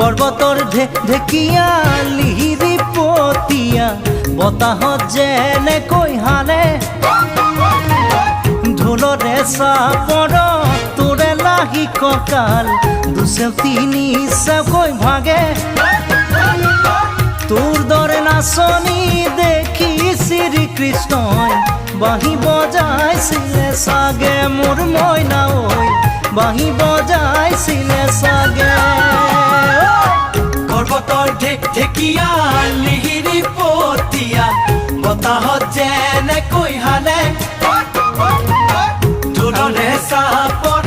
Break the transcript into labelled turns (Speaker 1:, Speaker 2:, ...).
Speaker 1: পৰ্বতৰ ঢেকীয়া লিহিৰি পতীয়া বতাহত যেনেকৈ হালে ঢোলৰে চাপৰত তোৰে লাহি কঁকাল দুচেও তিনি চেওকৈ ভাগে তোৰ দৰে নাচনি দেখি শ্ৰীকৃষ্ণই বাঁহী বজাইছিলে চাগে মোৰ মইনা ঐ বাঁহী বজাইছিলে চাগে
Speaker 2: পৰ্বতৰ ঢেকীয়া লিহিৰি পতীয়া বতাহত যেনেকৈ হালে ঢোলৰে চাপৰত